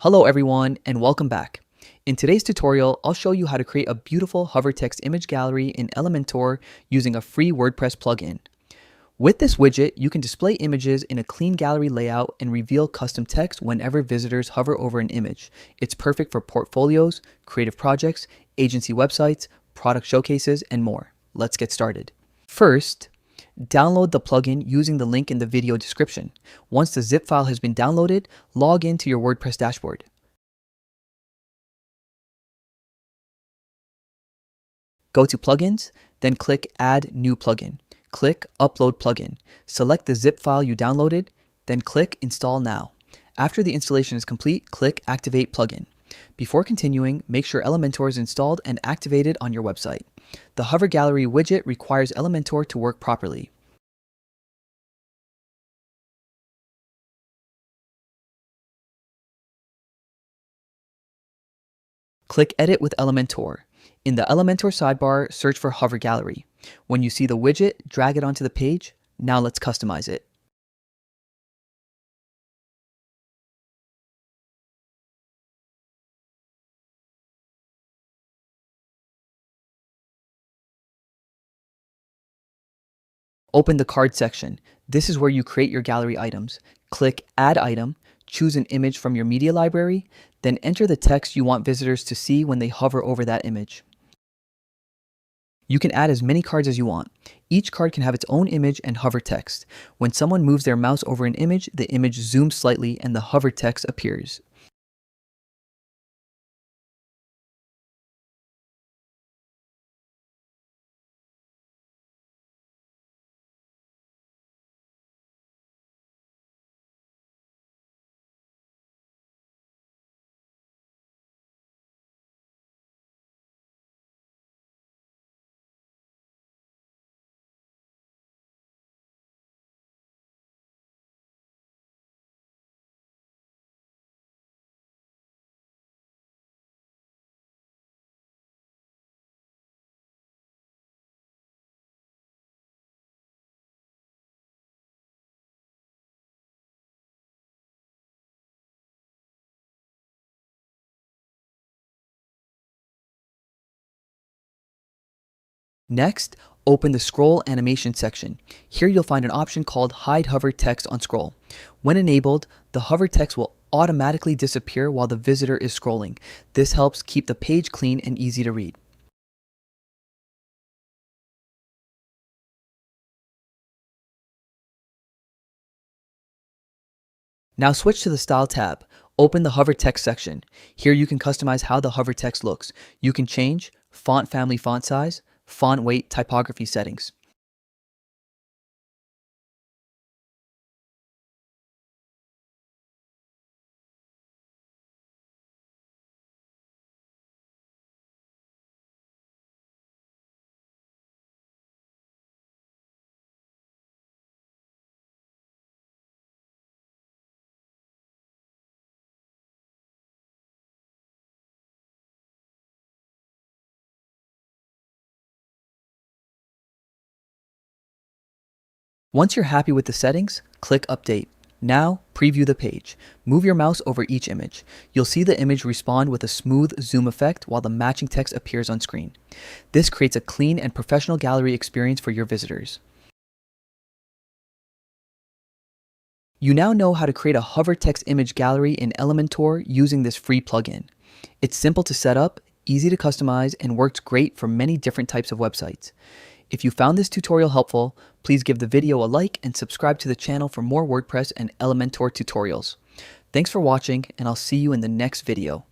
Hello everyone and welcome back. In today's tutorial, I'll show you how to create a beautiful hover text image gallery in Elementor using a free WordPress plugin. With this widget, you can display images in a clean gallery layout and reveal custom text whenever visitors hover over an image. It's perfect for portfolios, creative projects, agency websites, product showcases, and more. Let's get started. First, download the plugin using the link in the video description. Once the zip file has been downloaded, log into your WordPress dashboard. Go to Plugins, then click Add New Plugin. Click Upload Plugin. Select the zip file you downloaded, then click Install Now. After the installation is complete, click Activate Plugin. Before continuing, make sure Elementor is installed and activated on your website. The Hover Gallery widget requires Elementor to work properly. Click Edit with Elementor. In the Elementor sidebar, search for Hover Gallery. When you see the widget, drag it onto the page. Now let's customize it. Open the card section. This is where you create your gallery items. Click Add Item, choose an image from your media library, then enter the text you want visitors to see when they hover over that image. You can add as many cards as you want. Each card can have its own image and hover text. When someone moves their mouse over an image, the image zooms slightly and the hover text appears. Next, open the scroll animation section. Here you'll find an option called Hide Hover Text on Scroll. When enabled, the hover text will automatically disappear while the visitor is scrolling. This helps keep the page clean and easy to read. Now switch to the Style tab. Open the Hover Text section. Here you can customize how the hover text looks. You can change font family, font size, font weight, typography settings. Once you're happy with the settings, click Update. Now, preview the page. Move your mouse over each image. You'll see the image respond with a smooth zoom effect while the matching text appears on screen. This creates a clean and professional gallery experience for your visitors. You now know how to create a hover text image gallery in Elementor using this free plugin. It's simple to set up, easy to customize, and works great for many different types of websites. If you found this tutorial helpful, please give the video a like and subscribe to the channel for more WordPress and Elementor tutorials. Thanks for watching, and I'll see you in the next video.